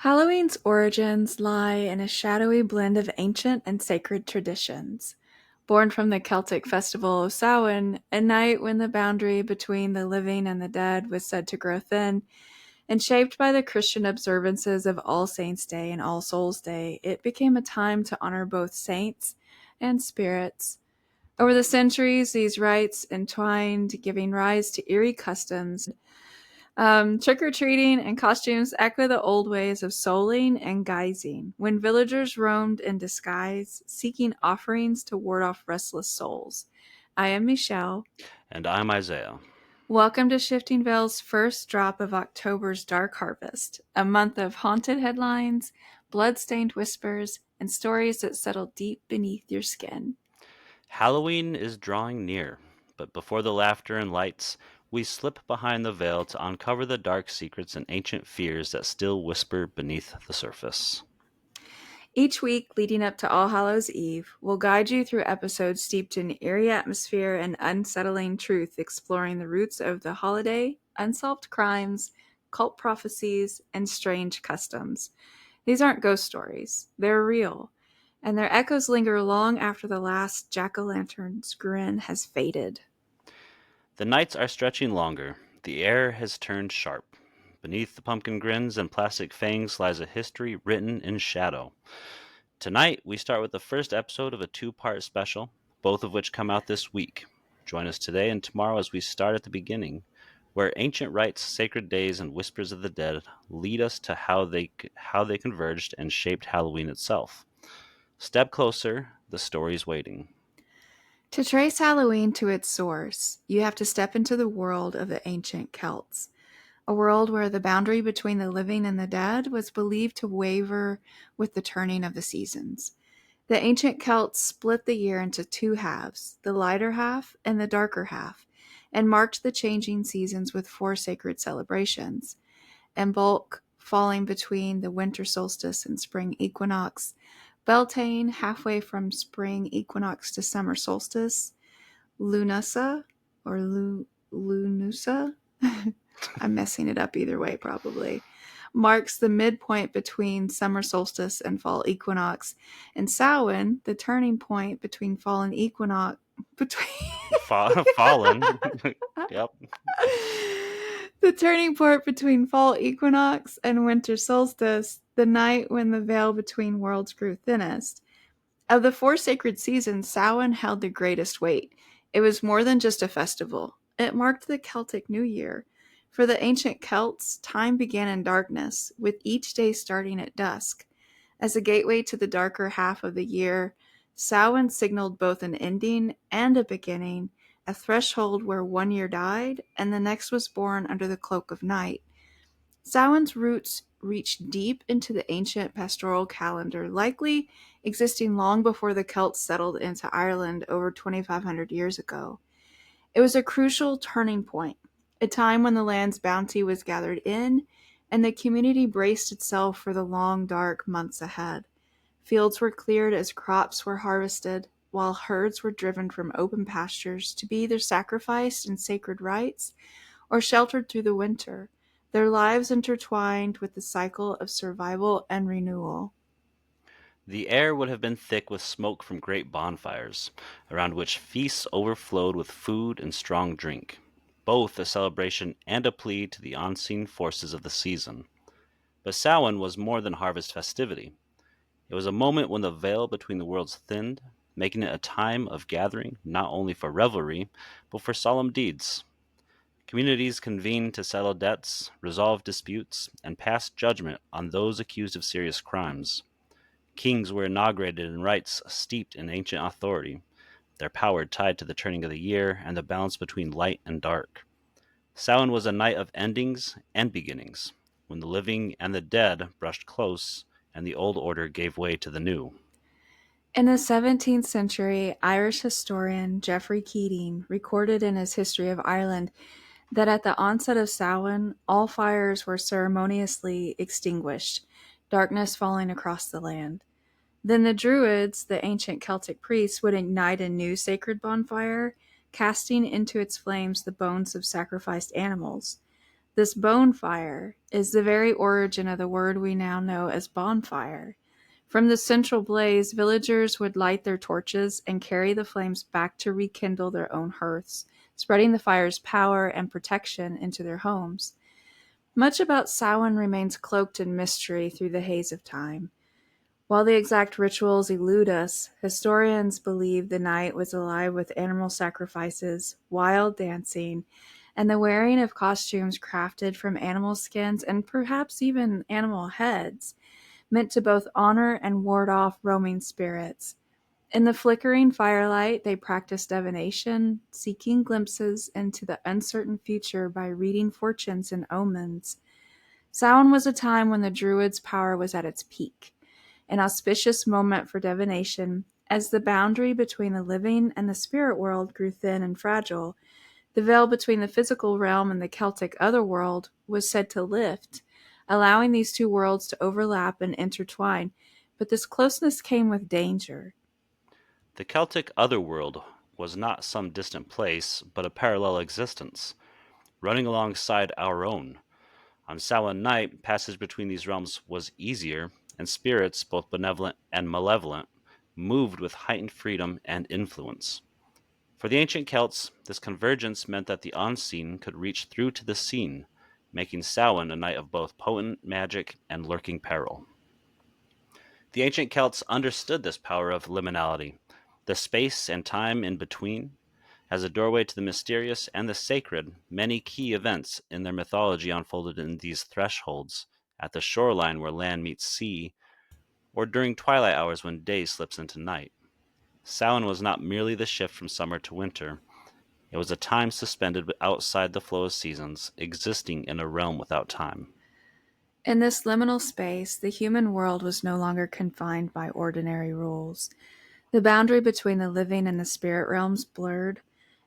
Halloween's origins lie in a shadowy blend of ancient and sacred traditions. Born from the Celtic festival of Samhain, a night when the boundary between the living and the dead was said to grow thin, and shaped by the Christian observances of All Saints' Day and All Souls' Day, it became a time to honor both saints and spirits. Over the centuries, these rites entwined, giving rise to eerie customs. Trick-or-treating and costumes echo the old ways of souling and guising, when villagers roamed in disguise, seeking offerings to ward off restless souls. I am Michelle. And I'm Isaiah. Welcome to Shifting Veil's first drop of October's Dark Harvest, a month of haunted headlines, blood-stained whispers, and stories that settle deep beneath your skin. Halloween is drawing near, but before the laughter and lights, we slip behind the veil to uncover the dark secrets and ancient fears that still whisper beneath the surface. Each week leading up to All Hallows Eve, we'll guide you through episodes steeped in eerie atmosphere and unsettling truth, exploring the roots of the holiday, unsolved crimes, cult prophecies, and strange customs. These aren't ghost stories, they're real, and their echoes linger long after the last jack-o'-lantern's grin has faded. The nights are stretching longer. The air has turned sharp. Beneath the pumpkin grins and plastic fangs lies a history written in shadow. Tonight, we start with the first episode of a two-part special, both of which come out this week. Join us today and tomorrow as we start at the beginning, where ancient rites, sacred days, and whispers of the dead lead us to how they converged and shaped Halloween itself. Step closer, the story's waiting. To trace Halloween to its source, you have to step into the world of the ancient Celts. A world where the boundary between the living and the dead was believed to waver with the turning of the seasons. The ancient Celts split the year into two halves, the lighter half and the darker half, and marked the changing seasons with four sacred celebrations. Bulk falling between the winter solstice and spring equinox, Beltane halfway from spring equinox to summer solstice, Lunusa or Lunusa, I'm messing it up either way probably, marks the midpoint between summer solstice and fall equinox, and Samhain, the turning point between fall and equinox, between Fallen. Yep. the turning point between fall equinox and winter solstice, the night when the veil between worlds grew thinnest. Of the four sacred seasons, Samhain held the greatest weight. It was more than just a festival. It marked the Celtic New Year. For the ancient Celts, time began in darkness, with each day starting at dusk. As a gateway to the darker half of the year, Samhain signaled both an ending and a beginning, a threshold where one year died and the next was born under the cloak of night. Samhain's roots reach deep into the ancient pastoral calendar, likely existing long before the Celts settled into Ireland over 2,500 years ago. It was a crucial turning point, a time when the land's bounty was gathered in and the community braced itself for the long, dark months ahead. Fields were cleared as crops were harvested, while herds were driven from open pastures to be either sacrificed in sacred rites or sheltered through the winter, their lives intertwined with the cycle of survival and renewal. The air would have been thick with smoke from great bonfires, around which feasts overflowed with food and strong drink, both a celebration and a plea to the unseen forces of the season. But Samhain was more than harvest festivity. It was a moment when the veil between the worlds thinned, making it a time of gathering not only for revelry, but for solemn deeds. Communities convened to settle debts, resolve disputes, and pass judgment on those accused of serious crimes. Kings were inaugurated in rites steeped in ancient authority, their power tied to the turning of the year and the balance between light and dark. Samhain was a night of endings and beginnings, when the living and the dead brushed close and the old order gave way to the new. In the 17th century, Irish historian Geoffrey Keating recorded in his History of Ireland that at the onset of Samhain, all fires were ceremoniously extinguished, darkness falling across the land. Then the Druids, the ancient Celtic priests, would ignite a new sacred bonfire, casting into its flames the bones of sacrificed animals. This bonfire is the very origin of the word we now know as bonfire. From the central blaze, villagers would light their torches and carry the flames back to rekindle their own hearths, spreading the fire's power and protection into their homes. Much about Samhain remains cloaked in mystery through the haze of time. While the exact rituals elude us, historians believe the night was alive with animal sacrifices, wild dancing, and the wearing of costumes crafted from animal skins and perhaps even animal heads, meant to both honor and ward off roaming spirits. In the flickering firelight, they practiced divination, seeking glimpses into the uncertain future by reading fortunes and omens. Samhain was a time when the Druids' power was at its peak, an auspicious moment for divination. As the boundary between the living and the spirit world grew thin and fragile, the veil between the physical realm and the Celtic otherworld was said to lift, allowing these two worlds to overlap and intertwine. But this closeness came with danger. The Celtic otherworld was not some distant place, but a parallel existence, running alongside our own. On Samhain night, passage between these realms was easier, and spirits, both benevolent and malevolent, moved with heightened freedom and influence. For the ancient Celts, this convergence meant that the unseen could reach through to the seen, making Samhain a night of both potent magic and lurking peril. The ancient Celts understood this power of liminality, the space and time in between, as a doorway to the mysterious and the sacred. Many key events in their mythology unfolded in these thresholds, at the shoreline where land meets sea, or during twilight hours when day slips into night. Samhain was not merely the shift from summer to winter, it was a time suspended outside the flow of seasons, existing in a realm without time. In this liminal space, the human world was no longer confined by ordinary rules. The boundary between the living and the spirit realms blurred,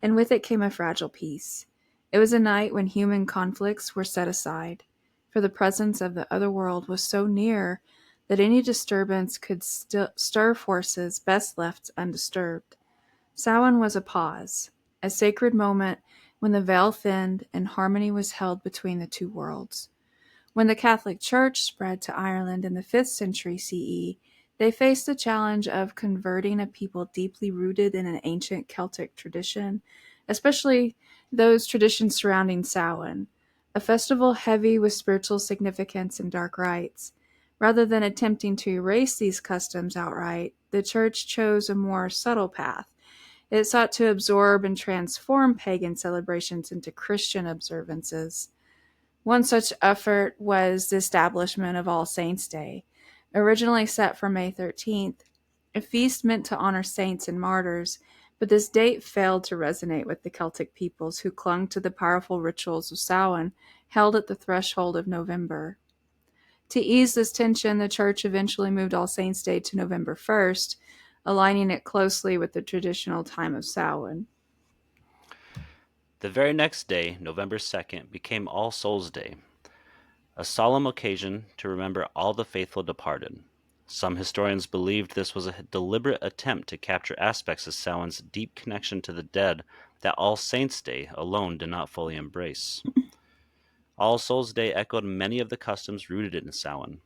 and with it came a fragile peace. It was a night when human conflicts were set aside, for the presence of the other world was so near that any disturbance could stir forces best left undisturbed. Samhain was a pause, a sacred moment when the veil thinned and harmony was held between the two worlds. When the Catholic Church spread to Ireland in the 5th century CE, they faced the challenge of converting a people deeply rooted in an ancient Celtic tradition, especially those traditions surrounding Samhain, a festival heavy with spiritual significance and dark rites. Rather than attempting to erase these customs outright, the Church chose a more subtle path. It sought to absorb and transform pagan celebrations into Christian observances. One such effort was the establishment of All Saints' Day, originally set for May 13th, a feast meant to honor saints and martyrs, but this date failed to resonate with the Celtic peoples who clung to the powerful rituals of Samhain held at the threshold of November. To ease this tension, the Church eventually moved All Saints' Day to November 1st, aligning it closely with the traditional time of Samhain. The very next day, November 2nd, became All Souls' Day, a solemn occasion to remember all the faithful departed. Some historians believed this was a deliberate attempt to capture aspects of Samhain's deep connection to the dead that All Saints' Day alone did not fully embrace. All Souls' Day echoed many of the customs rooted in Samhain.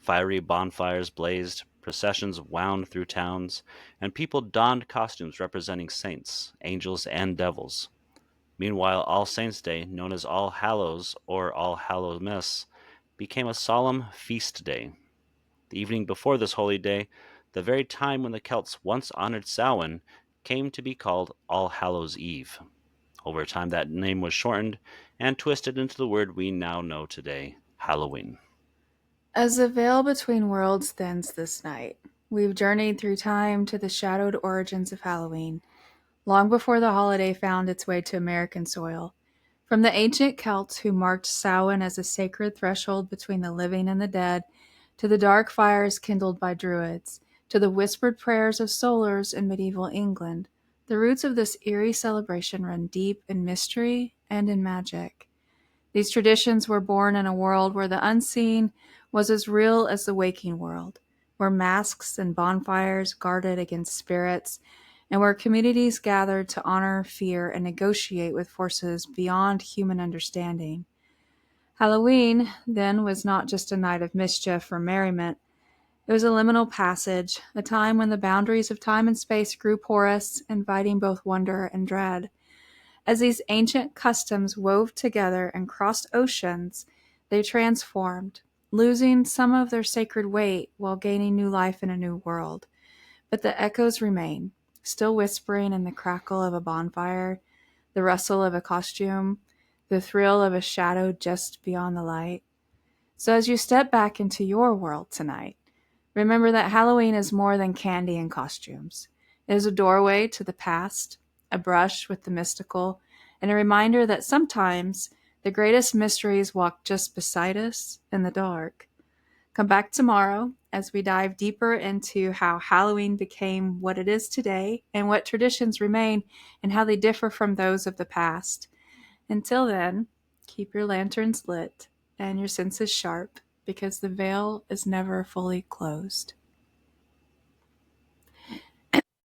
Fiery bonfires blazed, processions wound through towns, and people donned costumes representing saints, angels, and devils. Meanwhile, All Saints' Day, known as All Hallows or All Hallows Miss, became a solemn feast day. The evening before this holy day, the very time when the Celts once honored Samhain, came to be called All Hallows Eve. Over time, that name was shortened and twisted into the word we now know today, Halloween. As the veil between worlds thins this night, we've journeyed through time to the shadowed origins of Halloween, long before the holiday found its way to American soil. From the ancient Celts who marked Samhain as a sacred threshold between the living and the dead, to the dark fires kindled by Druids, to the whispered prayers of solars in medieval England, the roots of this eerie celebration run deep in mystery and in magic. These traditions were born in a world where the unseen was as real as the waking world, where masks and bonfires guarded against spirits, and where communities gathered to honor, fear, and negotiate with forces beyond human understanding. Halloween, then, was not just a night of mischief or merriment. It was a liminal passage, a time when the boundaries of time and space grew porous, inviting both wonder and dread. As these ancient customs wove together and crossed oceans, they transformed, losing some of their sacred weight while gaining new life in a new world. But the echoes remain, still whispering in the crackle of a bonfire, the rustle of a costume, the thrill of a shadow just beyond the light. So as you step back into your world tonight, remember that Halloween is more than candy and costumes. It is a doorway to the past, a brush with the mystical, and a reminder that sometimes the greatest mysteries walk just beside us in the dark. Come back tomorrow as we dive deeper into how Halloween became what it is today and what traditions remain and how they differ from those of the past. Until then, keep your lanterns lit and your senses sharp because the veil is never fully closed.